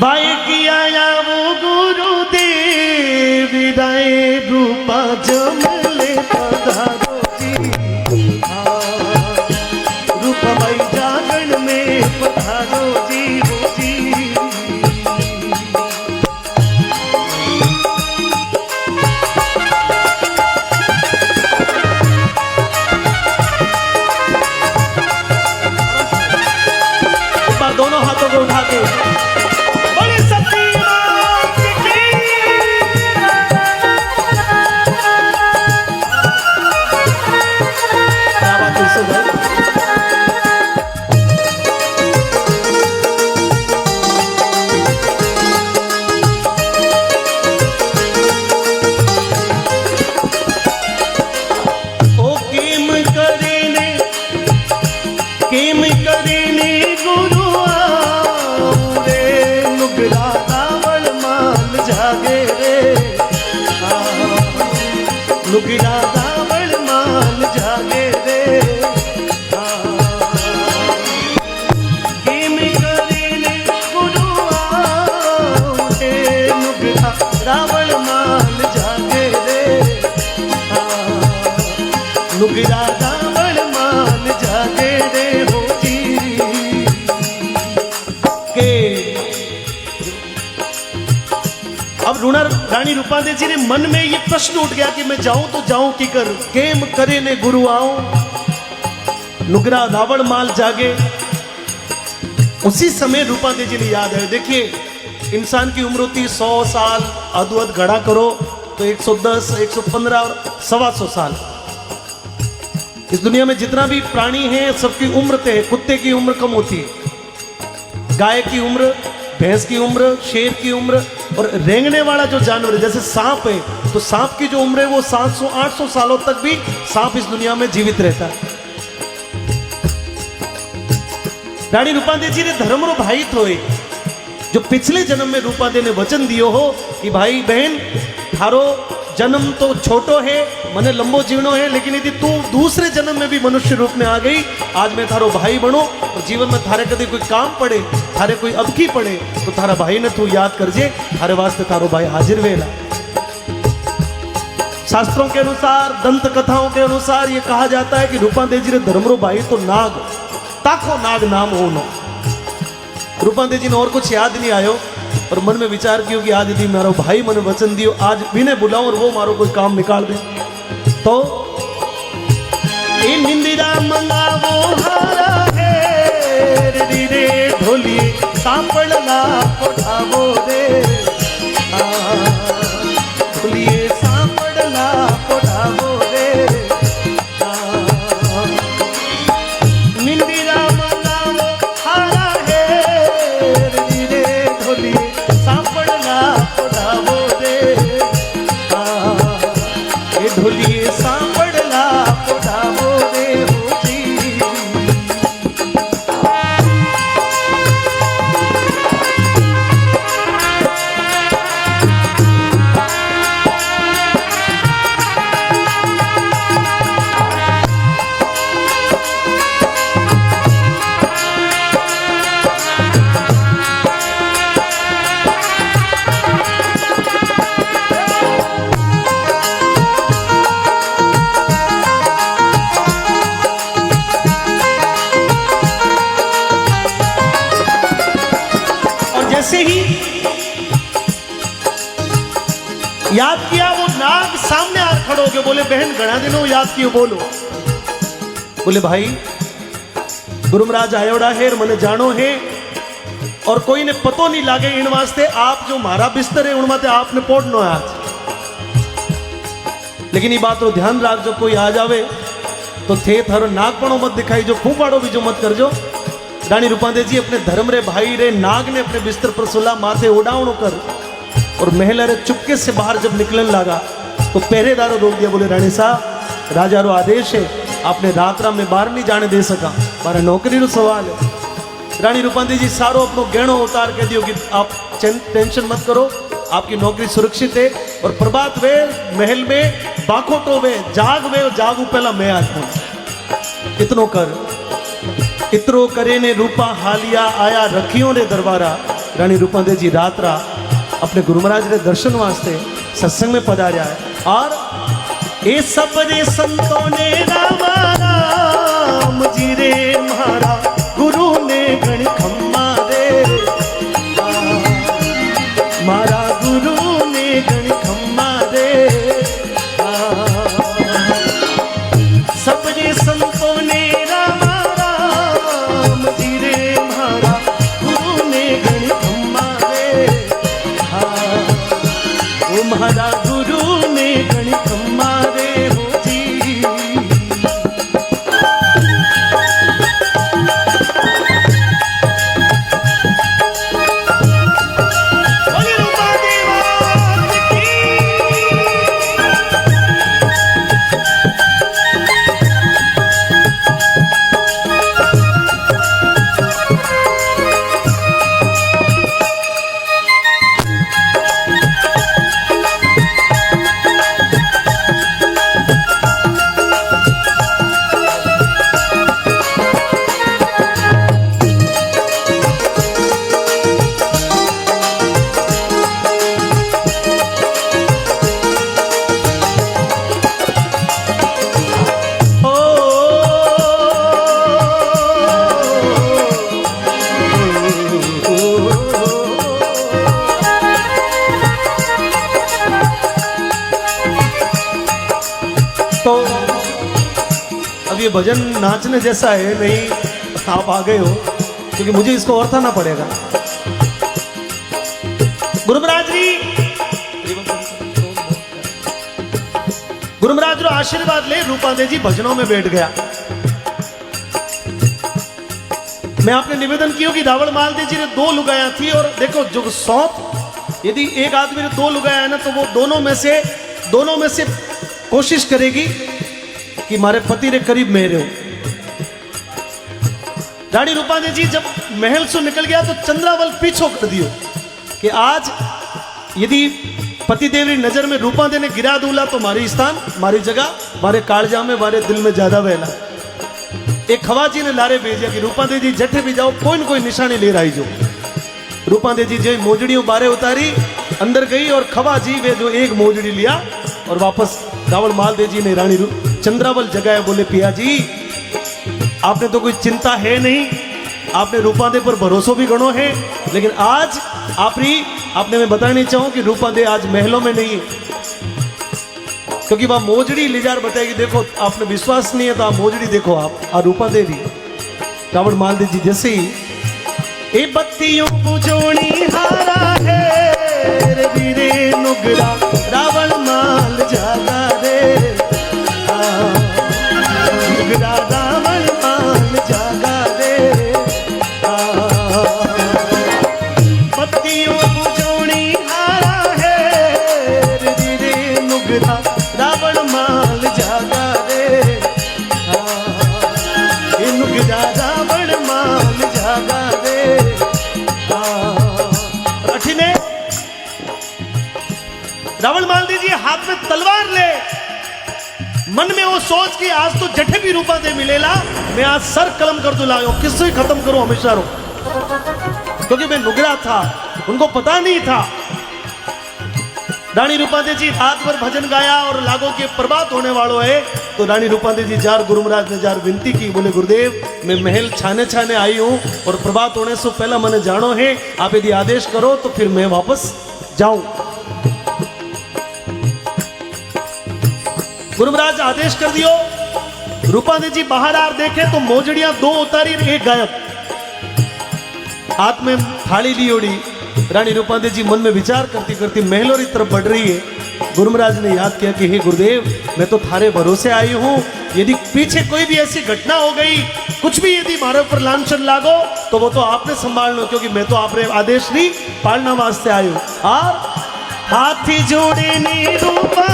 भाई किया या वो गुरुदेव विदाई रूपा जमले पधारो जी। रूपा भाई जागरण में पधारो जी हो जी। एक बार दोनों हाथों को उठा के नुगिरा दावल मान जागे रे। किम करीने गुरुआरे नुगिरा दावल मान जागे रे। नुगिरा दावल मान जागे रे हो जी के। अब रानी रूपादेवी जी ने मन में ये प्रश्न उठ गया कि मैं जाऊं तो जाऊं की कर केम करे ने गुरु आओ नुगरा धावड़ माल जागे। उसी समय रूपादेवी जी ने याद है। देखिए इंसान की उम्र होती 100 साल, अद्भुत घड़ा करो तो 110, 115 और 125 साल। इस दुनिया में जितना भी प्राणी है सबकी उम्र तय है। कुत्ते की उम्र कम होती है, गाय की उम्र, भैंस की उम्र, शेर की उम्र, और रेंगने वाला जो जानवर है जैसे सांप है तो सांप की जो उम्र है वो 700-800 सालों तक भी सांप इस दुनिया में जीवित रहता है। रानी रूपादेवी जी ने धर्मरो भाई थोए जो पिछले जन्म में रूपादेवी ने वचन दियो हो कि भाई बहन थारो जन्म तो छोटो है, मने लंबो जीवनो है, लेकिन यदि तू दूसरे जन्म में भी मनुष्य रूप में आ गई, आज मैं थारो भाई बनो और जीवन में थारे कभी कोई काम पड़े, थारे कोई अबकी पड़े तो थारा भाई ने तू याद करजे, थारे वास्ते थारो भाई हाजिर वेला। शास्त्रों के अनुसार, दंत कथाओं के अनुसार ये कहा जाता है कि रूपादेवी जी ने धर्मरो भाई तो नाग, ताको नाग नाम होनो। रूपादेवी जी ने और कुछ याद नहीं आयो और मन में विचार किया कि आज यदि मारो भाई मैंने वचन दियो, आज भी ने बुलाऊं और वो मारो कोई काम निकाल दे तो इन इंदिरा मंगावो हारा है रे ढोली सांपड़ला पठावो रे। ढोलिए सांपड़ला पठावो रे। इंदिरा मंगावो हारा है रे ढोली सांपड़ला पठावो रे। ये ढोलिए सांपड़ला पठावो रे हो जी। जैसे ही याद किया वो नाग सामने आ खड़ो हो गए, बोले बहन घना दिनों याद कियो बोलो। बोले भाई गुरु महाराज आयोड़ा है मने जानो है और कोई ने पतो नहीं लागे इन वास्ते आप जो मारा बिस्तर है उन माते आपने पोड़नो है आज। लेकिन ये बात तो ध्यान राख जो कोई आ जावे तो थे थारो नागपणो मत दिखाई जो खूबाड़ो भी जो मत कर जो। रानी रूपादेवी जी अपने धर्म रे भाई रे नाग ने अपने बिस्तर पर सुला माथे उड़ावणो कर और महल रे चुपके से बाहर जब निकलने लगा तो पहरेदारों रोक दिया। बोले रानी साहब राजा रो आदेश है, आपने रात रात में बाहर नहीं जाने दे सका, मारा नौकरी रो सवाल है। रानी रूपादेवी जी सारो अपनो गहणो उतार के दियो कि आप टेंशन मत करो, आपकी नौकरी सुरक्षित है। और प्रभात वे महल में बाखोटो वे जाग वे जागू पहला मैं आज इतनो कर इतरो करे ने रूपा हालिया आया रखियों रे दरबारा। रानी रूपादेवी जी रात्रा अपने गुरु महाराज के दर्शन वास्ते सत्संग में पधारा है। और ये सब रे संतों ने राम जी रे मारा गुरु ने गण खम्मा रे, मारा गुरु ने गण खम्मा रे। सब रे संतों ने राम जी रे मारा गुरु ने गण खम्मा रे, ओ मारा गुरु ने गण खम्मा रे हो जी। तो अब ये भजन नाचने जैसा है नहीं, आप आ गए हो क्योंकि मुझे इसको और था ना पड़ेगा। गुरु महाराज जी, गुरु महाराज जो आशीर्वाद ले रूपादेवी जी भजनों में बैठ गया। मैं आपने निवेदन किया कि रावण मालदेव जी ने 2 लुगाया थी, और देखो जो सौंप यदि एक आदमी ने 2 लुगाया है ना, तो वो दोनों में से कोशिश करेगी कि मारे पति रे करीब मैं रहूं। रानी रूपादेवी जी जब महल से निकल गया तो चंद्रावल पीछो कर दियो कि आज यदि पति देव री नजर में रूपादेवी ने गिरा दूला तो मारी स्थान, मारी जगह, मारे कालजा में, मारे दिल में ज्यादा वहला। एक खवाजी ने लारे भेजा कि रूपादेवी जी जठे भी जाओ कोई न कोई निशानी ले रही जो। रूपादेवी जी जो मोजड़ियों बारे उतारी, अंदर गई और खवाजी वे जो एक मोजड़ी लिया और वापस रावण मालदेव जी ने रानी चंद्रावल जगाया। बोले पिया जी आपने तो कोई चिंता है नहीं, आपने रूपादेवी पर भरोसा भी गणो है, लेकिन आज आपने मैं बताना चाहूं कि रूपादेवी आज महलों में नहीं है, क्योंकि वह मोजड़ी लिजार बताएगी। देखो आपने विश्वास नहीं है तो आप मोजड़ी देखो, आप रूपादेवी रावण मालदेव जी जैसे ही ए बत्तियों बुझोनी हारा है रे वीरे नुगरा रावण माल जागा रे, नुगरा रावण माल जागा रे। बत्तियों बुझोनी हारा है रे वीरे नुगरा रावण माल जागा रे, नुगरा रावण माल जागा रे। रावण मालदेव जी हाथ में तलवार ले, मन में वो सोच कि आज तो जठे भी रूपादेवी मिलेला, मैं आज सर कलम कर दूं, लाओ किससे खत्म करूं हमेशा रो, क्योंकि मैं नुगरा था, उनको पता नहीं था। रानी रूपादेवी जी रात भर भजन गाया और लागो के प्रभात होने वालों है, तो रानी रूपादेवी जी जार गुरु महाराज ने जार विनती की। बोले गुरुदेव मैं महल छाने छाने आई हूं और प्रभात होने से पहला मैंने जानो है, आप यदि आदेश करो तो फिर मैं वापस जाऊं। गुरु महाराज आदेश कर दियो। रूपादेवी जी बाहर आ देखे तो मोजड़ियां 2 उतारी, 1 गायब। हाथ में थाली ली ओढ़ी रानी रूपादेवी जी मन में विचार करती करती महलों की तरफ बढ़ रही है। गुरु महाराज ने याद किया कि हे गुरुदेव मैं तो थारे भरोसे आई हूं, यदि पीछे कोई भी ऐसी घटना हो गई, कुछ भी यदि मारे पर लांछन लागो तो वो तो आपने संभाल लो, क्योंकि मैं तो आपने आदेश नहीं पालना वास्ते आई हूं। और हाथी जोड़े नी रूपा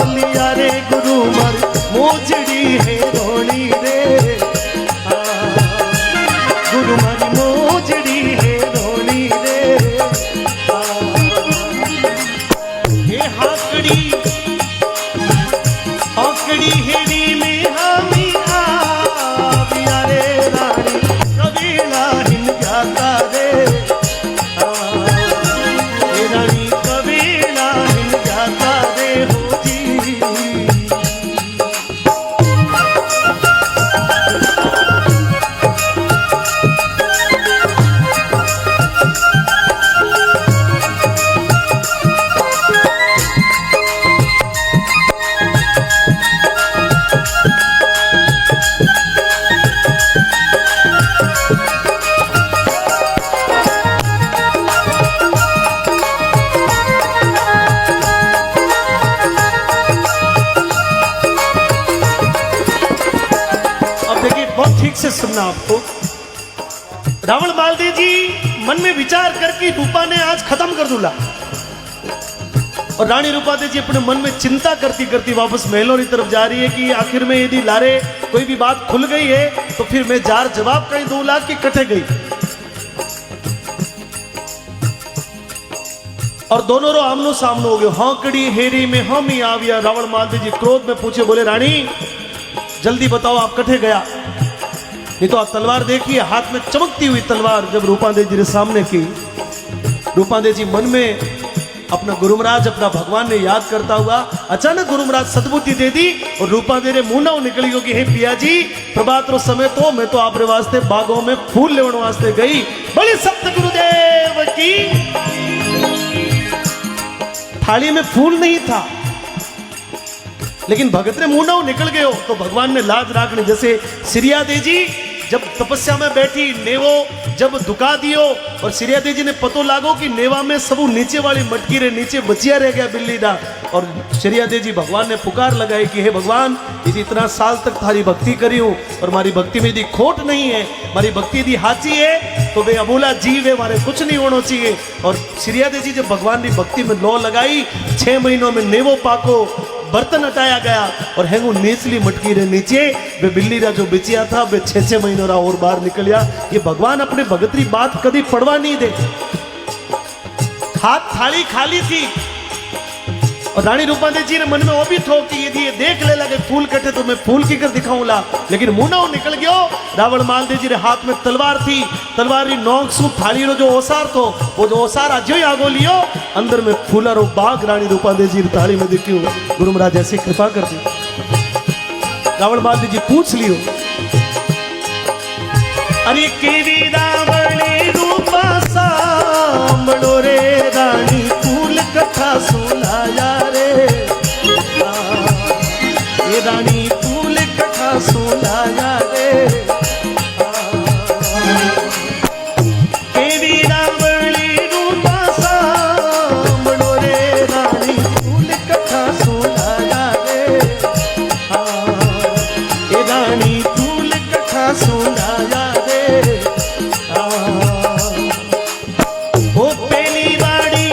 लिया रे गुरु मर मोजड़ी है रोनी रे, गुरु मर मोजड़ी है रोनी रे। ये हाकड़ी हाकड़ी हेड़ी में हामी आविया रे रानी कबीला हिन जाता रे, सुना आपको। रावण मालदेव जी मन में विचार करके रूपा ने आज खत्म कर दूला। और रानी रूपादे जी अपने मन में चिंता करती करती वापस महलों की तरफ जा रही है कि आखिर में यदि लारे कोई भी बात खुल गई है तो फिर मैं जार जवाब कहीं दूंगा कि कटे गई। और दोनों रो आमनो सामनो हो गए। हौकड़ी हेरी में हम ही आविया। रावण मालदेव जी क्रोध में पूछे, बोले रानी जल्दी बताओ आप कटे गया, नहीं तो आप तलवार देखिए। हाथ में चमकती हुई तलवार जब रूपादेव जी ने सामने की, रूपादेव जी मन में अपना गुरुमराज अपना भगवान ने याद करता हुआ अचानक गुरुमराज सद्बुद्धि दे दी और रूपादेव रे मुंह ना निकली होगी, हे पिया जी प्रभात रो समय तो मैं तो आपरे वास्ते बागों में फूल लेवन वास्ते गई। बड़े सप्त गुरुदेव की थाली में फूल नहीं था, लेकिन भगत ने मुंह ना निकल गए हो तो भगवान ने लाज राखनी। जैसे सिरिया दे जी जब तपस्या में बैठी नेवो जब दुका दियो और सिरिया देव जी ने पतो लागो कि नेवा में सबू नीचे वाली मटकी रे नीचे बचिया रह गया बिल्ली दा। और सिरिया देव जी भगवान ने पुकार लगाई कि हे भगवान यदि इतना साल तक थारी भक्ति करी हूँ और मारी भक्ति में यदि खोट नहीं है, मारी भक्ति यदि हाची है तो वे अमूला जीव है, मारे कुछ नहीं होना चाहिए। और सिरिया देव जी जब भगवान की भक्ति में लौ लगाई 6 महीनों में नेवो पाको बर्तन हटाया गया और हैंगू निचली मटकी रे नीचे वे बिल्ली रा जो बिचिया था वे 6 महीनों रा और बाहर निकलिया। ये भगवान अपने भगतरी बात कभी पड़वा नहीं दे। हाथ थाली खाली थी और रानी रूपादेव जी ने मन में वो भी थो कि यदि ये देख ले लगे फूल कटे तो मैं फूल की कर दिखाऊंगा, लेकिन मुंह निकल गयो। रावण मालदेव जी रे हाथ में तलवार थी, तलवार री नोक सु थाली रो जो ओसार थो वो जो ओसार आज ही आगो लियो अंदर में फूला रो बाग रानी रूपादेव जी री थाली में दिखियो। गुरु महाराज ऐसी कृपा कर दी। रावण मालदेव जी पूछ लियो, अरे केवी रावणी रूपा सांभळो रे रानी फूल कथा सुनाया रे, ये रानी फूल कथा सुनाया रे। केवी रावणी रूपा सांभळो रे रानी फूल कथा सुनाया रे, ये रानी फूल कथा सुनाया रे। ओ पहली बाड़ी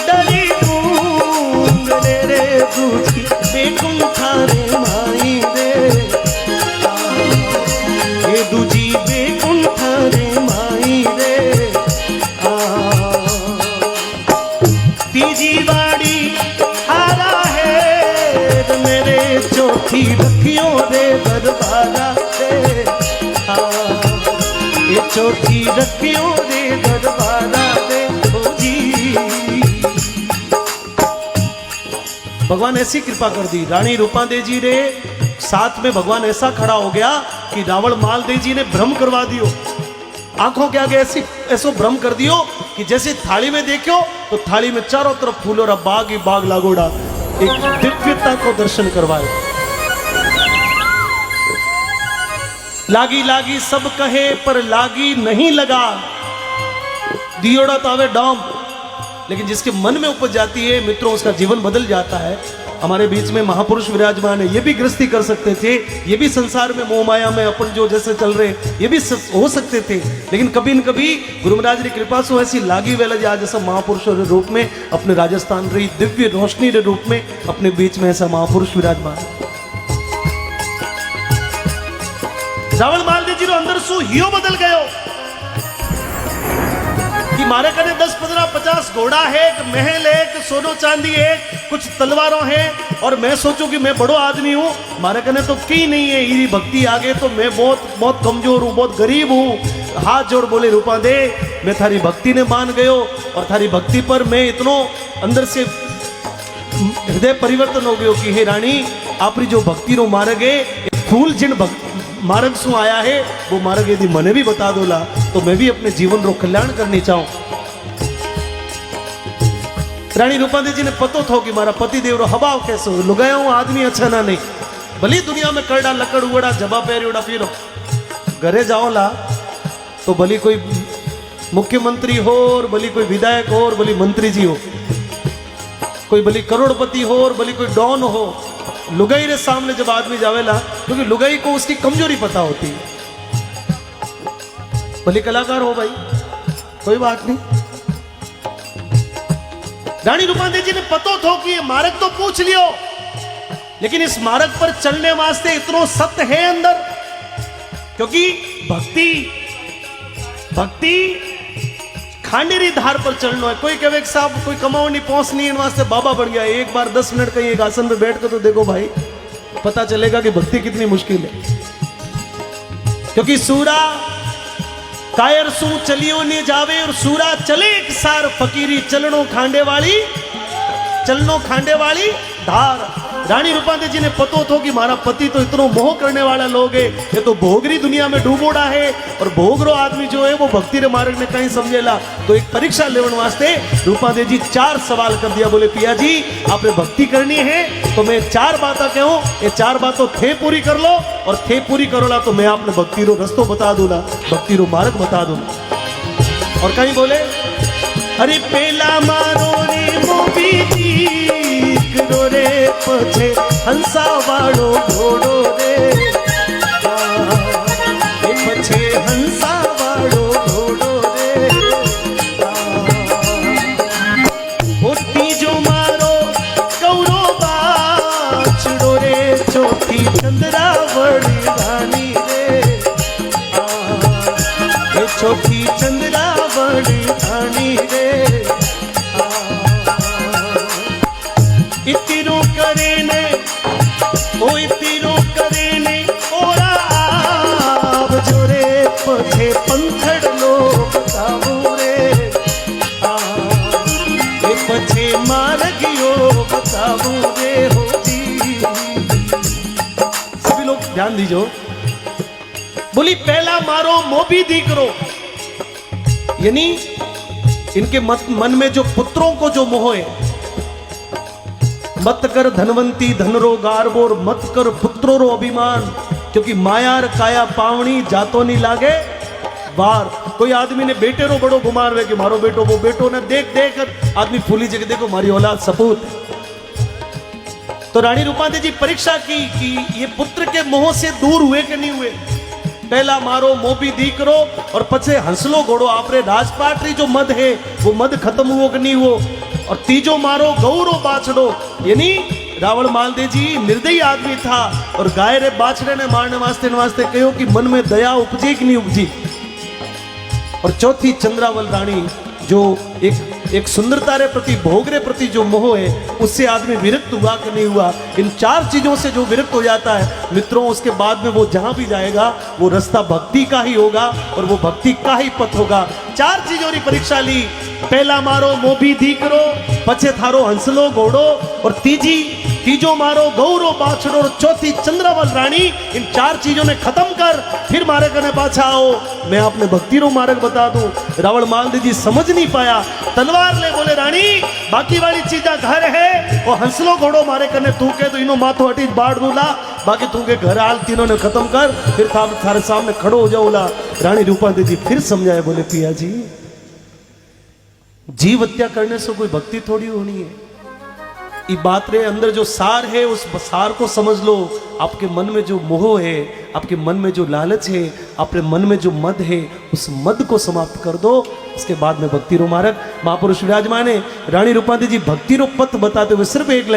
डली गूंग रे दूजी बेकुंठा रे माई रे, ये दूजी बेकुंठा रे माई रे। तीजी बाड़ी हारा है मेरे चौथी रखियो रे दरबारा रे, ये चौथी रखियो रे दरबारा रे जी। भगवान ऐसी कृपा कर दी। रानी रूपादेव जी रे साथ में भगवान ऐसा खड़ा हो गया कि रावण मालदेव जी ने भ्रम करवा दियो। आंखों के आगे ऐसो भ्रम कर दियो कि जैसे थाली में देखो तो थाली में चारों तरफ फूलों रा बाग ही बाग लागोड़ा। एक दिव्यता को दर्शन करवाए। लागी लागी सब कहे पर लागी नहीं लगा, दियोड़ा तो आवे डॉम, लेकिन जिसके मन में उपज जाती है मित्रों उसका जीवन बदल जाता है। हमारे बीच में महापुरुष विराजमान है, ये भी गृहस्थी कर सकते थे, ये भी संसार में मोह माया में अपन जो जैसे चल रहे ये भी हो सकते थे, लेकिन कभी न कभी गुरु महाराज की कृपा से ऐसी लागी वेला जी आज ऐसा महापुरुषों के रूप में अपने राजस्थान रही दिव्य रोशनी के रूप में अपने बीच में ऐसा महापुरुष विराजमान। रावण मालदेव जी रो अंदर सु हियो बदल गयो कि मारे कने 10, 15, 50 घोड़ा है, एक महल है, एक सोनो चांदी है, कुछ तलवारों हैं और मैं सोचूं कि मैं बड़ो आदमी हूँ, मारे कने तो की नहीं है। यदि भक्ति आगे तो मैं बहुत कमजोर हूँ, बहुत गरीब हूँ। हाथ जोड़ बोले रूपादेव मैं थारी भक्ति ने मान गयो और थारी भक्ति पर मैं इतनो अंदर से हृदय परिवर्तन हो गयो कि हे रानी आपरी जो भक्ति रो मार्ग है फूल जिन मार्ग सु आया है वो मार्ग यदि मने भी बता दोला तो मैं भी अपने जीवन रो कल्याण करनी चाहूं। रानी रूपादेव जी ने पतो थो कि मारा पति देव रो हवाव कैसो लुगाया हूं आदमी अच्छा ना नहीं, भली दुनिया में करड़ा लकड़ उड़ा जबा पैरियोड़ा फिरो घरे जाओ ला तो भली कोई मुख्यमंत्री हो और भली कोई विधायक हो और भली मंत्री जी हो, कोई भली करोड़पति हो और भली कोई डॉन हो, लुगाई रे सामने जब आदमी जावेला, क्योंकि लुगाई को उसकी कमजोरी पता होती है। भले कलाकार हो भाई, कोई बात नहीं। रानी रूपांदे जी ने पतो थो कि ये मार्ग तो पूछ लियो, लेकिन इस मार्ग पर चलने वास्ते इतनो सत्य है अंदर, क्योंकि भक्ति खांडेरी धार पर चलना है। कोई कहे साहब कोई कमाओ नहीं पहुंच नहीं वास्ते बाबा बन गया। एक बार 10 मिनट कहीं एक आसन पे बैठ कर तो देखो भाई, पता चलेगा कि भक्ति कितनी मुश्किल है। क्योंकि सूरा कायर सू चलियो ने जावे और सूरा चले एक सार फकीरी, चलनो खांडे वाली धार। रानी रूपांदे जी ने पतो थो कि मारा पति तो इतनो मोह करने वाला लोग है, ये तो भोगरी दुनिया में डूबोड़ा है, और भोगरो आदमी जो है वो भक्ति रे मार्ग में कहीं समझेला। तो एक परीक्षा लेवन वास्ते रूपांदे जी 4 सवाल कर दिया। बोले पिया जी आपने भक्ति करनी है तो मैं 4 बातें कहूं, ये 4 बातों थे पूरी कर लो, और थे पूरी करोला तो मैं आपने भक्ति रो रस्तो बता दूंगा, भक्ति रो मार्ग बता दूंगा। और कहीं बोले अरे पेला मारो रे मोबी करो रे पछे हंसा वाड़ो घोड़ो रे, पछे हंसा वाड़ो घोड़ो रे। ओ तीजो मारो गौरो बाछड़ो रे, चौथी चंद्रावड़ी रानी रे, चौथी चंद्रावड़ी रानी रे। इतिरो करे ने ओरा आव जोरे, पछे पंथड़ लो बतावो रे, पछे मार्गियो बतावो रे हो जी। सभी लोग ध्यान दीजो। बोली पहला मारो मोबी दीकरो, यानी इनके मन में जो पुत्रों को जो मोह है, मत कर धनवंती धनरो गारबोर, मत कर पुत्रो रो अभिमान, क्योंकि मायार काया पावनी जातो नहीं लागे बार। कोई आदमी ने बेटे रो बड़ो गुमान रहे कि मारो बेटो, वो बेटो ने देख आदमी फूली जगह देखो मारी औलाद सपूत। तो रानी रूपांदे जी परीक्षा की कि ये पुत्र के मोह से दूर हुए कि नहीं हुए। पहला मारो मोबी दीकरो और पछे हंसलो घोड़ो, आपरे राजपाट री जो मद है वो मद खत्म हुओ कि नहीं हुओ। और तीजो मारो गौरो बाछड़ो, यानी रावण मालदे जी निर्दयी आदमी था, और गाय रे बाछड़े ने मारने वास्ते कहो कि मन में दया उपजी कि नहीं उपजी। और चौथी चंद्रावल रानी, जो एक सुंदरता रे प्रति भोग रे प्रति जो मोह है, उससे आदमी विरक्त हुआ कि नहीं हुआ। इन 4 चीजों से जो विरक्त हो जाता है मित्रों, उसके बाद में वो जहां भी जाएगा वो रास्ता भक्ति का ही होगा, और वो भक्ति का ही पथ होगा। 4 चीजों की परीक्षा ली। पहला मारो मोबी दीकरो, पछे थारो हंसलो घोड़ो, और तीजो मारो गौरो बाछड़ो, और चौथी चंद्रावल रानी। इन 4 चीजों ने खत्म कर फिर मारे करने पाछा आओ, मैं आपने भक्ति रो मार्ग बता दूं। रावण मालदे जी समझ नहीं पाया, तलवार ले बोले रानी बाकी वाली चीजा घर है, वो हंसलो घोड़ो मारे करने तू के तो इनो माथो हटी बाढ़ दूला, बाकी तू के घर हाल तीनों ने खत्म कर, फिर थारे सामने खड़ो हो जाऊला। रानी रूपांदे जी फिर समझाए, बोले पिया जी जीव हत्या करने से कोई भक्ति थोड़ी होनी है। ये बात रे अंदर जो सार है उस सार को समझ लो। आपके मन में जो मोह है, आपके मन में जो लालच है, आपके मन में जो मद है, उस मद को समाप्त कर दो। इसके बाद में भक्ति रो मार्ग। महापुरुष विराजमान है। रानी रूपांदे जी भक्ति रो पथ बताते हुए सिर्फ एक लाइन